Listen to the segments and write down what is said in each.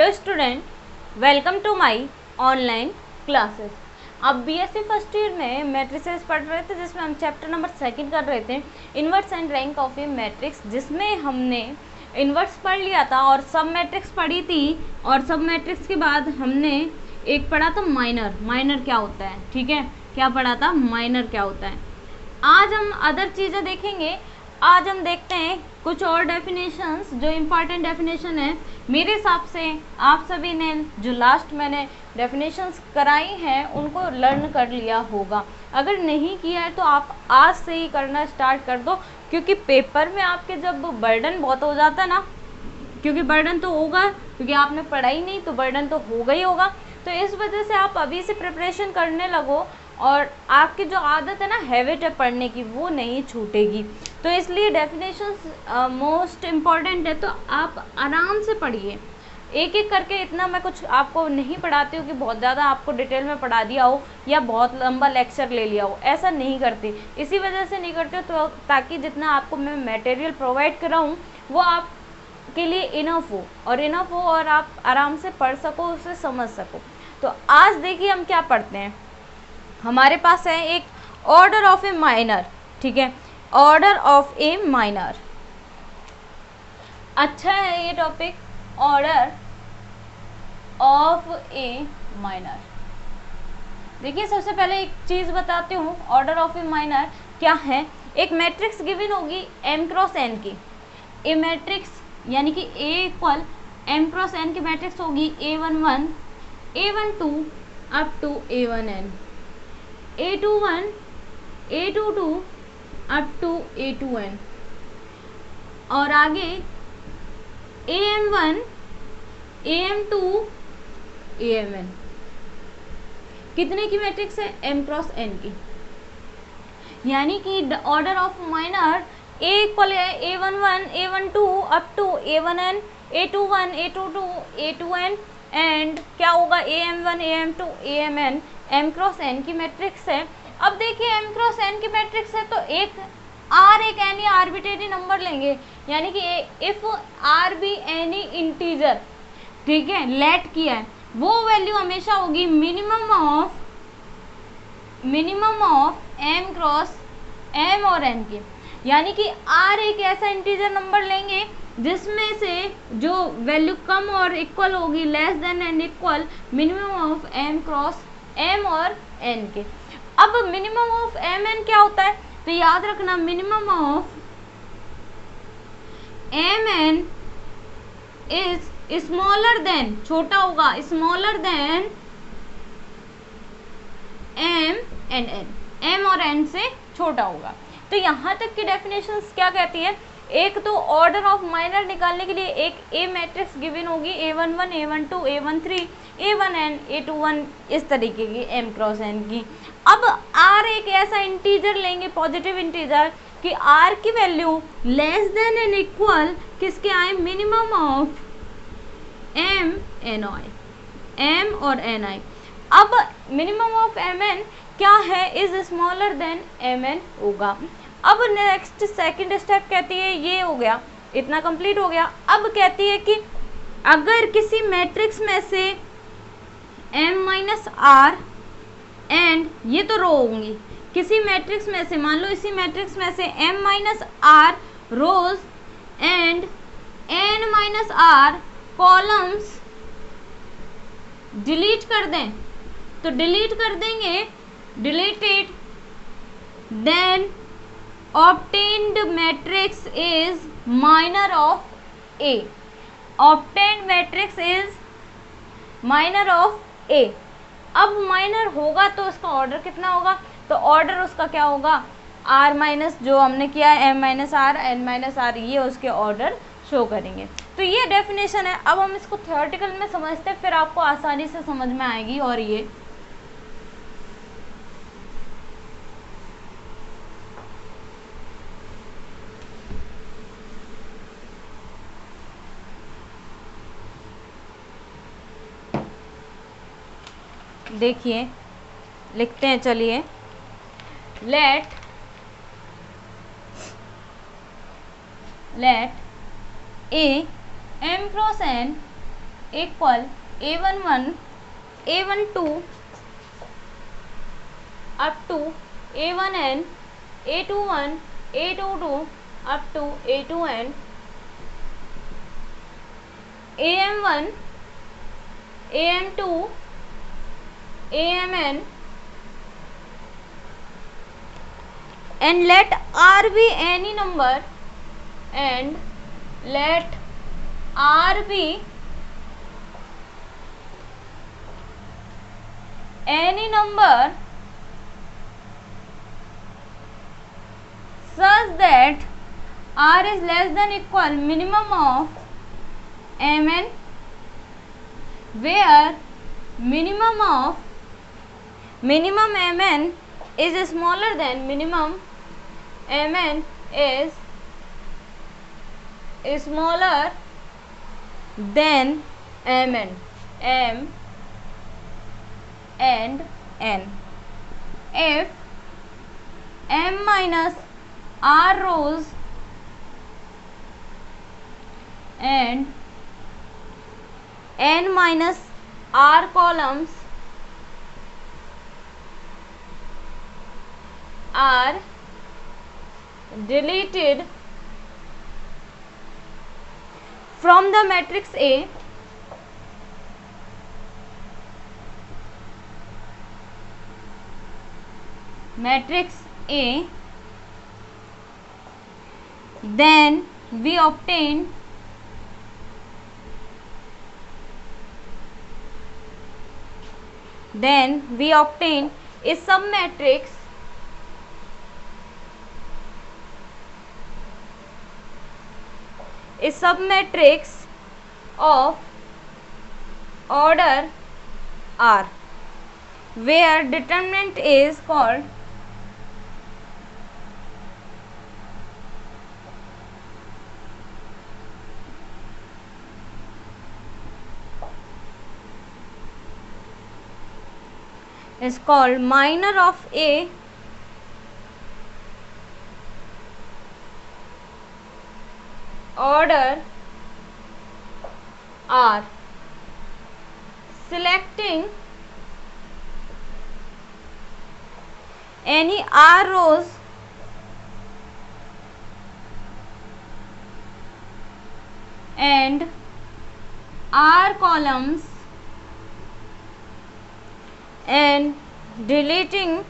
Hello student, welcome to my online classes. अब BSc first year में matrices पढ़ रहे थे, जिसमें हम चैप्टर नंबर 2 कर रहे थे, inverse and rank of A matrix, जिसमें हमने इन्वर्स पढ़ लिया था और सब मैट्रिक्स पढ़ी थी। और सब मैट्रिक्स के बाद हमने एक पढ़ा था माइनर क्या होता है। ठीक है, क्या पढ़ा था? माइनर क्या होता है। आज हम अदर चीज़ें देखेंगे। आज हम देखते हैं कुछ और डेफिनेशंस जो इम्पॉर्टेंट डेफिनेशन है। मेरे हिसाब से आप सभी ने जो लास्ट मैंने डेफिनेशंस कराई हैं उनको लर्न कर लिया होगा। अगर नहीं किया है तो आप आज से ही करना स्टार्ट कर दो, क्योंकि पेपर में आपके जब बर्डन बहुत हो जाता है ना, क्योंकि बर्डन तो होगा, क्योंकि आपने पढ़ाई नहीं तो बर्डन तो होगा ही होगा। तो इस वजह से आप अभी से प्रिपरेशन करने लगो और आपकी जो आदत है ना, हैबिट है पढ़ने की, वो नहीं छूटेगी। तो इसलिए डेफिनेशंस मोस्ट इम्पॉर्टेंट है, तो आप आराम से पढ़िए एक एक करके। इतना मैं कुछ आपको नहीं पढ़ाती हूँ कि बहुत ज़्यादा आपको डिटेल में पढ़ा दिया हो या बहुत लंबा लेक्चर ले लिया हो, ऐसा नहीं करती। इसी वजह से नहीं करती तो ताकि जितना आपको मैं मटेरियल प्रोवाइड कराऊँ वो आप के लिए इनफ हो और आप आराम से पढ़ सको, उसे समझ सको। तो आज देखिए हम क्या पढ़ते हैं। हमारे पास है एक ऑर्डर ऑफ ए माइनर। ठीक है, ऑर्डर ऑफ ए माइनर अच्छा है ये topic, order of A minor. देखिए सबसे पहले एक चीज बताती हूँ, ऑर्डर ऑफ ए माइनर क्या है। एक मैट्रिक्स गिवन होगी m क्रॉस n की। ए मैट्रिक्स यानी कि A equal m cross n की मैट्रिक्स होगी A11 A12 up to A1n, A21 A22 up to A2n, और आगे AM1 AM2 AMn। कितने की मैट्रिक्स है? m क्रॉस n की। यानी कि order of minor A equal है A11 A12 up to A1n A21 A22 A2n and क्या होगा AM1 AM2 AMn m cross n की मैट्रिक्स है। अब देखिए m क्रॉस n की मैट्रिक्स है तो एक r एक एनी आर्बिट्रेरी नंबर लेंगे, यानी कि if r be any integer, ठीक है, लेट किया है, वो वैल्यू हमेशा होगी minimum of m cross m और n की। यानी कि r एक ऐसा इंटीजर नंबर लेंगे जिसमें से जो वैल्यू कम और इक्वल होगी, less than and equal minimum of m cross m और n के। अब मिनिमम ऑफ mn क्या होता है? तो याद रखना, minimum of mn is smaller then, छोटा होगा, smaller than m and n, m और n से छोटा होगा। तो यहाँ तक की डेफिनेशंस क्या कहती है? एक तो ऑर्डर ऑफ माइनर निकालने के लिए एक ए मैट्रिक्स गिवन होगी A11 A12 A13 A1n A21, इस तरीके की m क्रॉस n की। अब r एक ऐसा इंटीजर लेंगे, पॉजिटिव इंटीजर, कि r की value less then and equal किसके आए? Minimum of m n i, m और n i। अब मिनिमम ऑफ mn क्या है? इज स्मॉलर देन mn होगा। अब नेक्स्ट सेकंड स्टेप कहती है, ये हो गया, इतना कंप्लीट हो गया। अब कहती है कि अगर किसी मैट्रिक्स में से m माइनस आर एंड ये तो रो होंगी, किसी मैट्रिक्स में से, मान लो इसी मैट्रिक्स में से m minus R rows and n minus R columns delete कर दें, तो डिलीट कर देंगे, deleted, then obtained matrix is minor of A, obtained matrix is minor of A। अब माइनर होगा तो उसका ऑर्डर कितना होगा? तो ऑर्डर उसका क्या होगा? r माइनस जो हमने किया है m minus R n minus R, ये उसके ऑर्डर शो करेंगे। तो ये डेफिनेशन है। अब हम इसको थ्योरेटिकल में समझते हैं, फिर आपको आसानी से समझ में आएगी। और ये देखिए, लिखते हैं, चलिए। Late A m cross n equal A11 A12 up to A1n A21 A22 up to A2n AM1 AM2 AMN, and let R be any number, and let R be any number such that R is less than equal minimum of Mn, where minimum Mn is smaller than minimum Mn is smaller than Mn, M and N. If M minus R rows and N minus R columns are deleted from the matrix A, then we obtain a submatrix of order R, where determinant is called minor of A order R. Selecting any R rows and R columns and deleting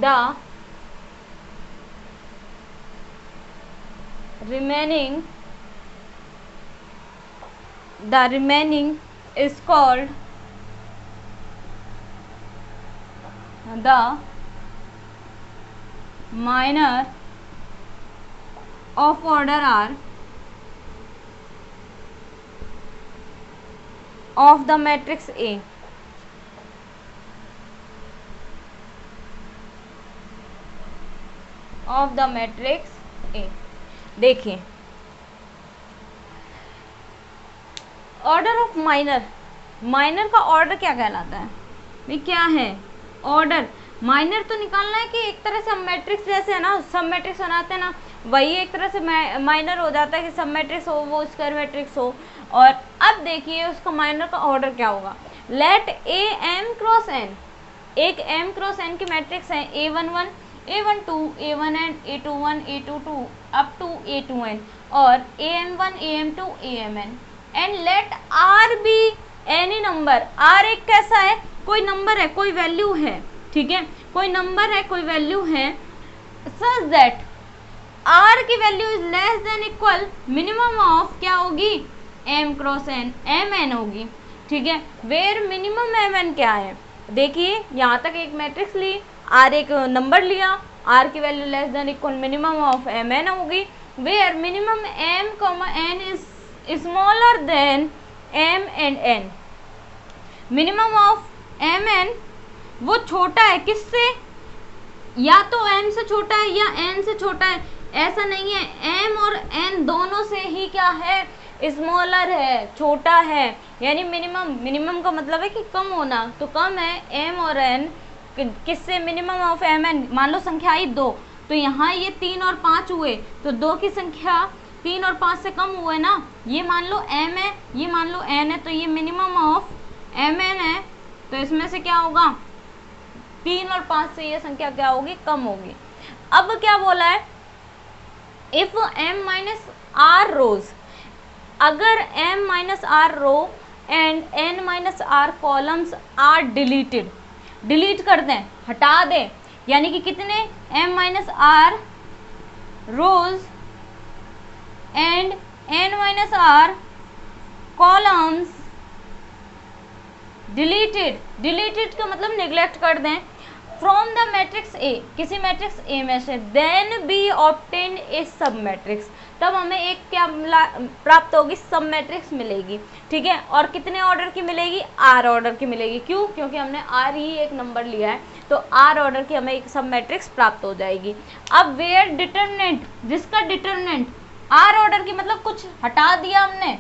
the remaining is called the minor of order R of the matrix A. of the matrix A. देखिए order of minor का order क्या कहलाता है भाई, क्या है order. Minor तो निकालना है कि एक तरह से हम मैट्रिक्स जैसे है ना, सब मैट्रिक्स बनाते हैं ना, वही एक तरह से माइनर हो जाता है कि सब मैट्रिक्स हो वो स्क्वायर मैट्रिक्स हो। और अब देखिए उसका माइनर का ऑर्डर क्या होगा। Let A M cross N, एक एम क्रॉस एन की मैट्रिक्स है A11 A12 A1n A21 A22 up to A2n और AM1 AM2 AMN, and let R be any number. R एक कैसा है, कोई नंबर है, कोई वैल्यू है, ठीक है, कोई नंबर है, कोई वैल्यू है, सच दैट R की value is less than equal minimum of क्या होगी, M क्रॉस एन, MN होगी, ठीक है। वेयर मिनिमम MN क्या है, देखिए यहाँ तक एक मैट्रिक्स ली, R एक नंबर लिया, R की value less than equal minimum of MN होगी, where minimum M, N is smaller than M and N। Minimum of MN वो छोटा है किससे, या तो M से छोटा है या N से छोटा है, ऐसा नहीं है, M और N दोनों से ही क्या है, स्मॉलर है, छोटा है। यानी मिनिमम का मतलब है कि कम होना, तो कम है M और N किससे, मिनिमम ऑफ MN। मान लो संख्या आई 2, तो यहाँ ये 3 और 5 हुए, तो 2 की संख्या 3 और 5 से कम हुए ना। ये मान लो m है, ये मान लो n है, तो ये मिनिमम ऑफ mn है। तो इसमें से क्या होगा, 3 और 5 से ये संख्या क्या होगी, कम होगी। अब क्या बोला है, if m minus R rows, अगर m minus R row and n minus R columns are deleted, delete कर दें, हटा दें, यानी कि कितने, m minus R rows and n minus R columns deleted, deleted का मतलब निगलेक्ट कर दें, फ्रॉम द मैट्रिक्स ए, किसी मैट्रिक्स ए में से, देन बी ऑब्टेन ए सब मैट्रिक्स, तब हमें एक क्या प्राप्त होगी, सब मैट्रिक्स मिलेगी। ठीक है, और कितने ऑर्डर की मिलेगी, आर ऑर्डर की मिलेगी। क्यों, क्योंकि हमने आर ही एक नंबर लिया है, तो आर ऑर्डर की हमें एक सब मैट्रिक्स प्राप्त हो जाएगी। अब वेयर डिटरमिनेंट, जिसका डिटरमिनेंट आर ऑर्डर की, मतलब कुछ हटा दिया हमने,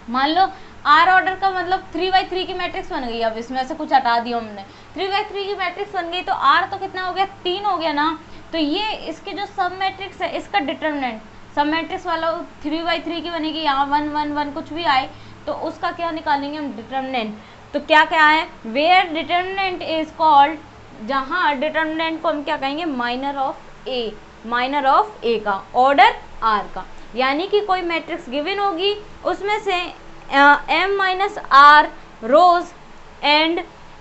मान लो आर ऑर्डर का मतलब 3×3 की मैट्रिक्स बन गई, अब इसमें से कुछ हटा दिया हमने, 3×3 की मैट्रिक्स बन गई, तो आर तो कितना हो गया, 3 हो गया ना। तो ये इसके जो सब मैट्रिक्स है, इसका डिटरमिनेंट, सब मैट्रिक्स वाला 3×3 की बनेगी, यहाँ 1 1 1 कुछ भी आए तो उसका क्या निकालेंगे हम, डिटरमिनेंट। तो क्या क्या है, वेयर डिटरमिनेंट इज कॉल्ड, जहाँ डिटरमिनेंट को हम क्या कहेंगे, minor of A, minor of A का, ऑर्डर आर का। यानी कि कोई मैट्रिक्स गिवन होगी, उसमें से m minus R rows and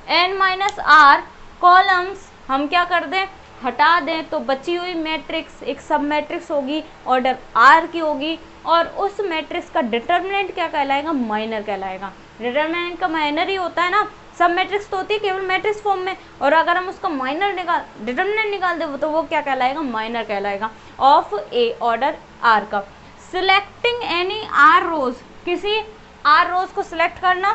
n minus R columns हम क्या कर दें, हटा दें, तो बची हुई मैट्रिक्स एक सब मैट्रिक्स होगी, ऑर्डर आर की होगी, और उस मैट्रिक्स का डिटरमिनेंट क्या कहलाएगा, माइनर कहलाएगा। डिटरमिनेंट का माइनर ही होता है ना, सब मैट्रिक्स तो होती है केवल मैट्रिक्स फॉर्म में, और अगर हम उसका माइनर निकाल, डिटरमिनेंट निकाल दे तो वो क्या कहलाएगा, माइनर कहलाएगा ऑफ ए ऑर्डर आर का। सिलेक्टिंग एनी आर रोज, किसी आर रोज को सिलेक्ट करना,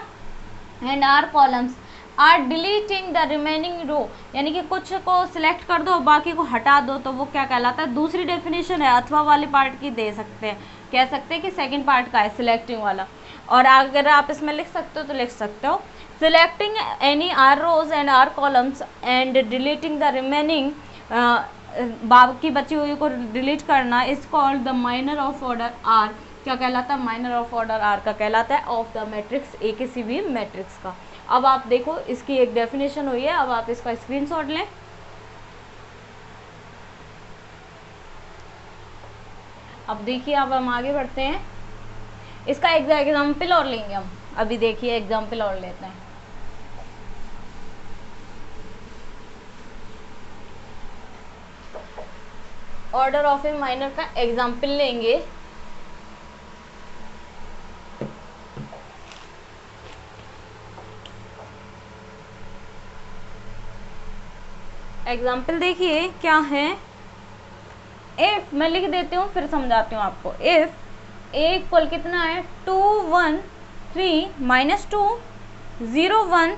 and are columns or deleting the remaining row, यानी कि कुछ को सिलेक्ट कर दो बाकी को हटा दो, तो वो क्या कहलाता है, दूसरी डेफिनेशन है अथवा वाले पार्ट की दे सकते हैं, कह सकते हैं कि सेकंड पार्ट का है सिलेक्टिंग वाला। और अगर आप इसमें लिख सकते हो तो लिख सकते हो, selecting any are rows and are columns and deleting the remaining, बाकी बची हुई को डिलीट करना, is called the minor of order R. क्या कहलाता है, माइनर ऑफ ऑर्डर आर का कहलाता है ऑफ द मैट्रिक्स ए, किसी भी मैट्रिक्स का। अब आप देखो इसकी एक डेफिनेशन हुई है, अब आप इसका स्क्रीनशॉट लें। अब देखिए, अब हम आगे बढ़ते हैं, इसका एग्जाम्पल और लेंगे हम। अभी देखिए एग्जाम्पल और लेते हैं। ऑर्डर ऑफ ए माइनर का एग्जाम्पल लेंगे। एग्जाम्पल देखिए क्या है, इफ, मैं लिख देती हूँ फिर समझाती हूँ आपको। इफ ए इक्वल कितना है, 2 1 3 -2 0 1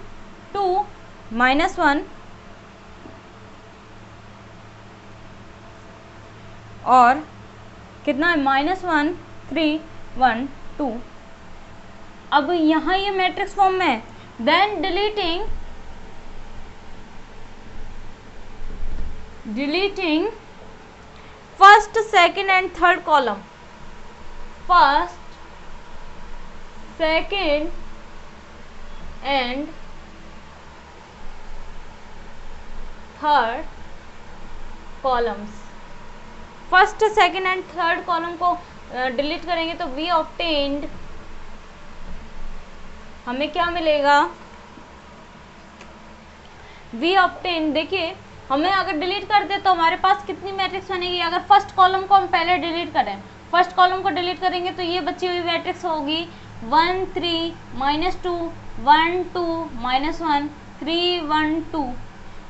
2 -1 और कितना है, -1 3 1 2। अब यहाँ ये मैट्रिक्स फॉर्म में है, then deleting first second and third column, first second and third columns, first second and third column को डिलीट करेंगे तो वी ऑब्टेन्ड, हमें क्या मिलेगा, वी ऑब्टेन, देखिए हमें अगर डिलीट कर दे तो हमारे पास कितनी मैट्रिक्स बनेगी, अगर फर्स्ट कॉलम को हम पहले डिलीट करें, फर्स्ट कॉलम को डिलीट करेंगे तो ये बची हुई मैट्रिक्स होगी 1 3 -2 1 2 -1 3 1 2।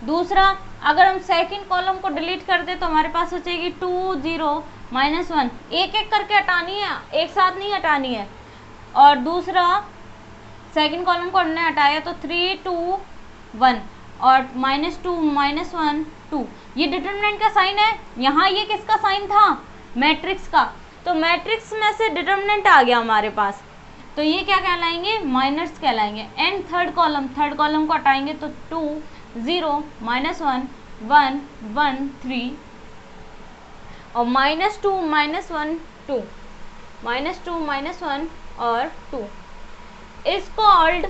दूसरा, अगर हम सेकंड कॉलम को डिलीट कर दे तो हमारे पास बचेगी 2 0 -1, एक एक करके हटानी है, एक साथ नहीं हटानी है। और दूसरा, सेकंड कॉलम को हमने हटाया तो 3 2 1 और -2 -1 2। ये डिटरमिनेंट का साइन है, यहाँ ये किसका साइन था, मैट्रिक्स का, तो मैट्रिक्स में से डिटरमिनेंट आ गया हमारे पास, तो ये क्या कहलाएंगे, माइनर्स कहलाएंगे। एंड थर्ड कॉलम को हटाएंगे तो 2 0 -1 1 1 3 और -2 -1 2, -2 -1 और 2 is called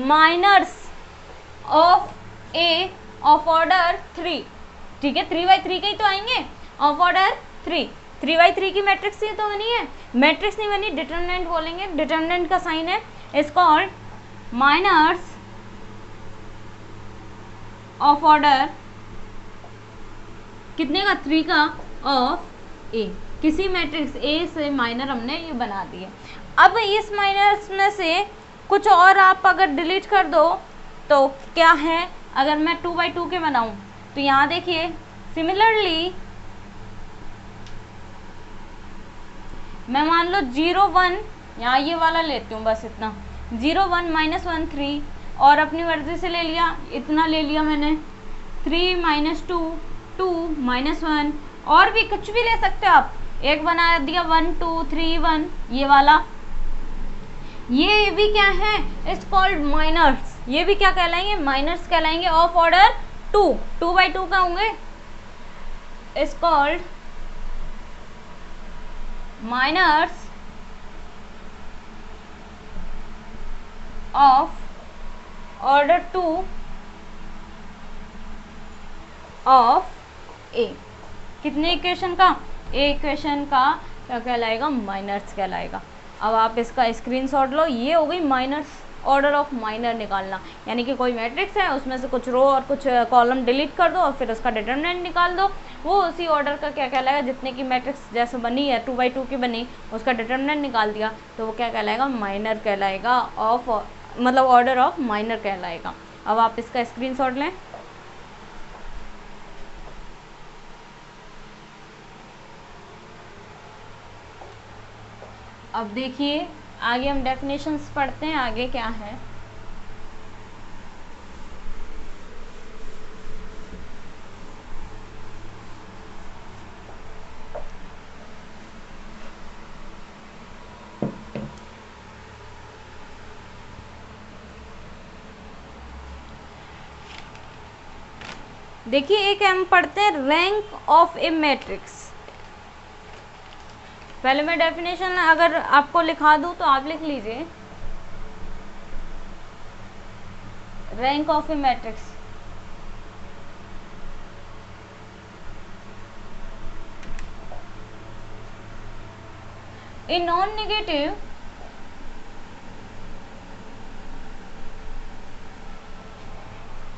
minors of A of order 3। ठीक है, 3×3 के ही तो आएंगे, ऑफ ऑर्डर 3। 3×3 की मैट्रिक्स ये तो बनी है, मैट्रिक्स नहीं बनी, डिटरमिनेंट बोलेंगे, डिटरमिनेंट का साइन है, is called minors of order कितने का, 3 का, ऑफ ए। किसी मैट्रिक्स ए से माइनर हमने ये बना दिए। अब इस माइनर्स में से कुछ और आप अगर डिलीट कर दो तो क्या है, अगर मैं 2×2 के बनाऊं तो यहाँ देखिए सिमिलरली मैं मान लो 0 1, यहाँ ये वाला लेती हूँ बस इतना, 0 1 -1 3, और अपनी मर्जी से ले लिया, इतना ले लिया मैंने, 3 -2 2 -1, और भी कुछ भी ले सकते हो आप, एक बना दिया 1 2 3 1, ये वाला, ये भी क्या है, इट्स कॉल्ड माइनर्स। ये भी क्या कहलाएंगे, माइनर्स कहलाएंगे ऑफ ऑर्डर 2। 2×2 का होंगे, it's called minors of order 2 of A. कितने इक्वेशन का, ए इक्वेशन का क्या कहलाएगा, माइनर्स कहलाएगा। अब आप इसका स्क्रीनशॉट लो, ये हो गई माइनर्स, ऑर्डर ऑफ माइनर निकालना, यानी कि कोई मैट्रिक्स है उसमें से कुछ रो और कुछ कॉलम डिलीट कर दो और फिर उसका डिटरमिनेंट निकाल दो, वो उसी ऑर्डर का क्या कहलाएगा, जितने की मैट्रिक्स जैसे बनी है 2×2 की बनी, उसका डिटरमिनेंट निकाल दिया तो वो क्या कहलाएगा, माइनर कहलाएगा, ऑफ मतलब ऑर्डर ऑफ माइनर कहलाएगा। अब आप इसका स्क्रीनशॉट लें। अब देखिए आगे हम डेफिनेशंस पढ़ते हैं, आगे क्या है। देखिए एक हम पढ़ते हैं रैंक ऑफ ए मैट्रिक्स। पहले मैं डेफिनेशन अगर आपको लिखा दूं तो आप लिख लीजिए, rank of A matrix a non negative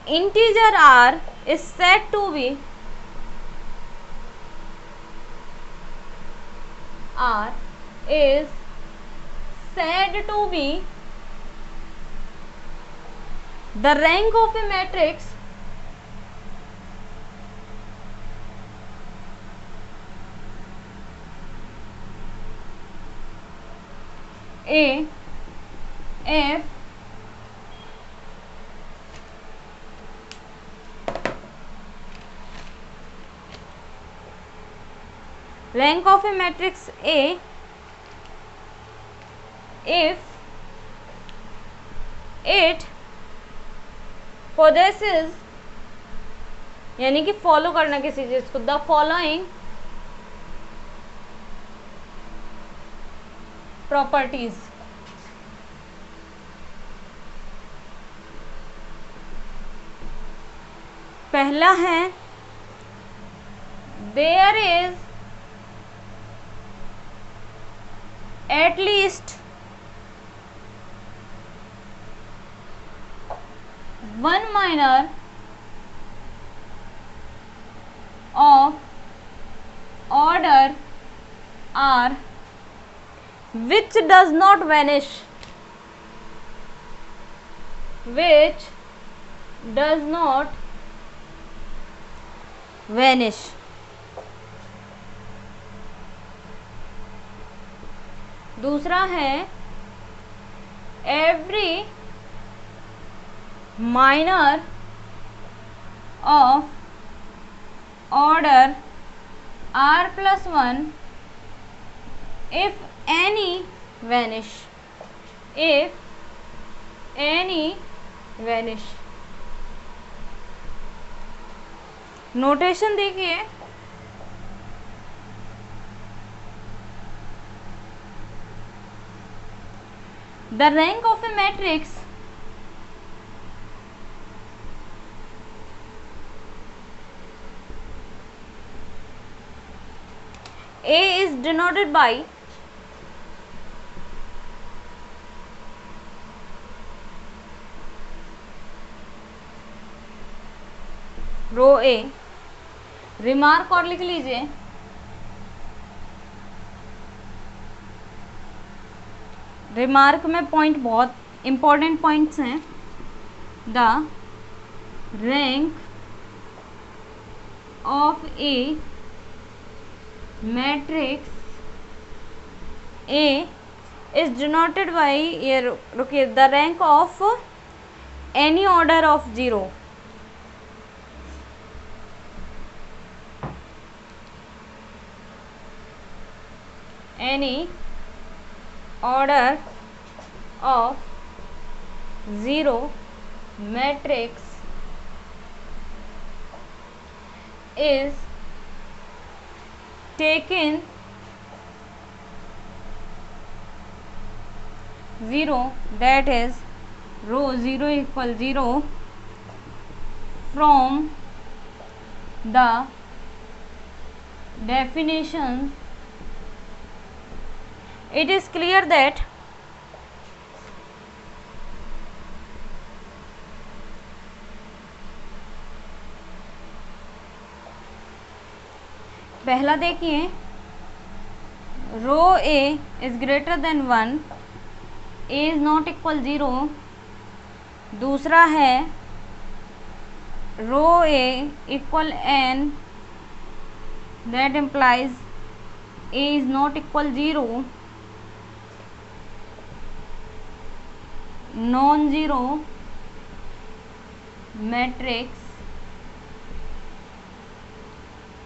integer r is said to be r is said to be the rank of a matrix a if rank of a matrix A if it possesses, यानी कि follow करना किसी चीज को, the following properties. पहला है there is at least one minor of order r which does not vanish, which does not vanish। दूसरा है every minor of order r+1 if any vanish, if any vanish। Notation देखिए, the rank of A matrix A is denoted by rho A. Remark और लिख लीजिए, remark में point बहुत important points हैं। The rank of A matrix A is denoted by, ये रुकिए, the rank of any order of zero, any order of zero matrix is taken zero, that is row 0 equal 0 from the definition. It is clear that पहला देखिए, rho A is greater than 1, A is not equal 0। दूसरा है rho A equal n, that implies A is not equal 0, non zero matrix.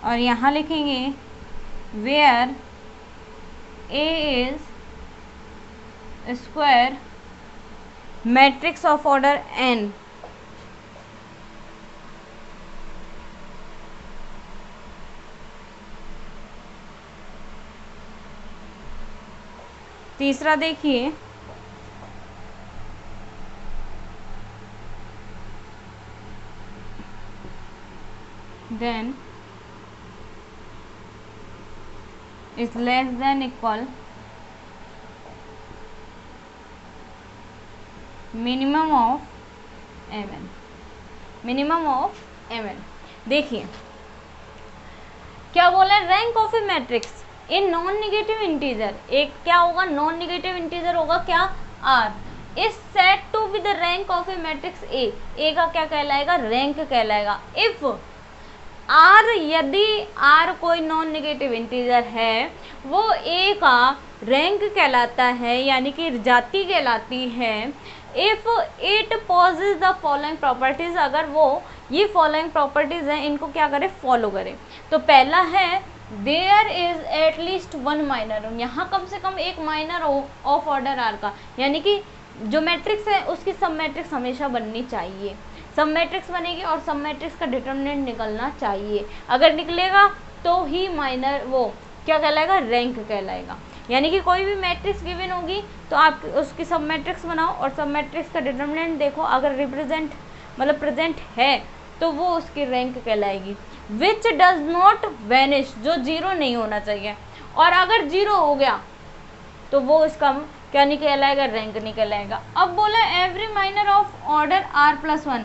और यहाँ लिखेंगे where A is square matrix of order n। तीसरा देखिए, then is less than equal minimum of mn, minimum of mn। देखिए क्या बोला, rank of A matrix in non negative integer, एक क्या होगा, नॉन निगेटिव इंटीजर होगा क्या, r, is said to be the rank of A matrix A का क्या कहलाएगा, रैंक कहलाएगा। इफ आर, यदि आर कोई नॉन नेगेटिव इंटीजर है, वो ए का रैंक कहलाता है, यानी कि जाति कहलाती है। If it possesses the following properties, अगर वो ये फॉलोइंग प्रॉपर्टीज हैं इनको क्या करे, फॉलो करे। तो पहला है there is at least one minor, यहाँ कम से कम एक माइनर हो ऑफ ऑर्डर आर का, यानी कि जो मैट्रिक्स है उसकी सब मैट्रिक्स हमेशा बननी चाहिए, सब मैट्रिक्स बनेगी और सब मैट्रिक्स का डिटरमिनेंट निकलना चाहिए। अगर निकलेगा तो ही माइनर वो क्या कहलाएगा, रैंक कहलाएगा। यानी कि कोई भी मैट्रिक्स गिवन होगी तो आप उसकी सब मैट्रिक्स बनाओ और सब मैट्रिक्स का डिटरमिनेंट देखो, अगर रिप्रेजेंट मतलब प्रेजेंट है तो वो उसकी रैंक कहलाएगी। विच डज नॉट वैनिश, जो जीरो नहीं होना चाहिए, और अगर जीरो हो गया तो वो इसका क्या नहीं कहलाएगा, रैंक नहीं कहलाएगा। अब बोला every minor of order r+1,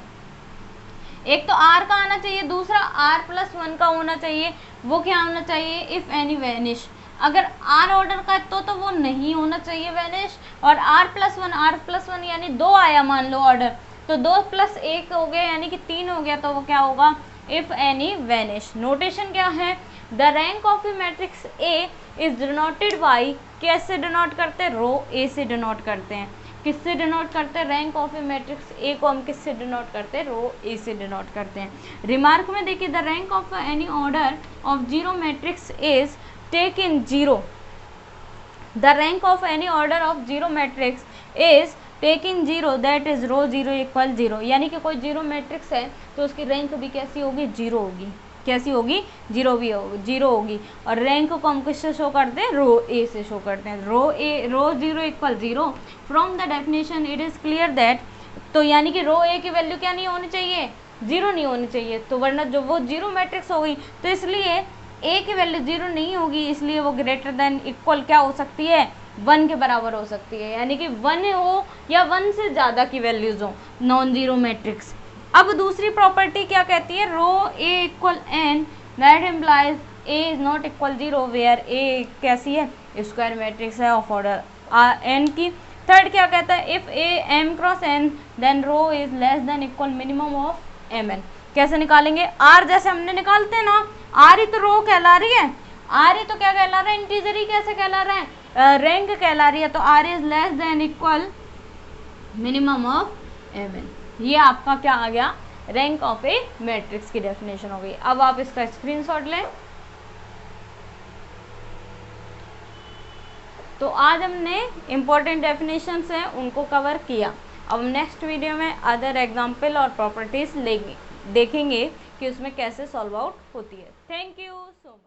एक तो r का आना चाहिए, दूसरा r+1 का होना चाहिए, वो क्या होना चाहिए, इफ एनी वैनिश। अगर r ऑर्डर का है तो वो नहीं होना चाहिए वैनिश, और r+1 यानी 2 आया मान लो ऑर्डर, तो 2 + 1 हो गया यानी कि 3 हो गया, तो वो क्या होगा, इफ एनी वैनिश। नोटेशन क्या है, the rank of A matrix A is denoted by, कैसे डिनोट करते हैं, रो ए से डिनोट करते हैं। किससे डिनोट करते हैं, रैंक ऑफ ए मैट्रिक्स ए को हम किससे डिनोट करते हैं, रो ए से डिनोट करते हैं। रिमार्क में देखिए, the rank of any order of zero matrix is taken zero, the rank of any order of zero matrix is taking zero that is rho zero equal zero, यानी कि कोई zero matrix है तो उसकी rank भी कैसी होगी, zero होगी। कैसी होगी, जीरो भी होगी, जीरो होगी। और रैंक को हम किससे शो करते हैं, रो ए से शो करते हैं। Rho zero equal zero. From the definition it is clear that, तो यानी कि रो ए की वैल्यू क्या नहीं होनी चाहिए, जीरो नहीं होनी चाहिए, तो वरना जो वो जीरो मैट्रिक्स हो गई, तो इसलिए ए की वैल्यू जीरो नहीं होगी, इसलिए वो ग्रेटर देन इक्वल क्या हो सकती है, 1 के बराबर हो सकती है, यानी कि 1 हो या 1 से ज़्यादा की वैल्यूज हो नॉन जीरो मैट्रिक्स। अब दूसरी प्रॉपर्टी क्या कहती है, rho A equal n that implies A is not equal zero where A कैसी है, स्क्वायर मैट्रिक्स है ऑफ ऑर्डर एन की। थर्ड क्या कहता है, if A M cross n then rho is less than equal minimum of M n. कैसे निकालेंगे, are जैसे हमने निकालते हैं ना, आर ही तो रो कहला रही है, आर ही तो क्या कहला रहा है, इंटीजर ही कैसे कहला रहा है, रैंक कहला रही है, तो R is less than equal minimum of M N. ये आपका क्या आ गया, रैंक ऑफ ए मैट्रिक्स की डेफिनेशन हो गई। अब आप इसका स्क्रीनशॉट लें। तो आज हमने इम्पोर्टेंट डेफिनेशंस हैं उनको कवर किया। अब नेक्स्ट वीडियो में अदर एग्जाम्पल और प्रॉपर्टीज देखेंगे कि उसमें कैसे सॉल्व आउट होती है। Thank you so much.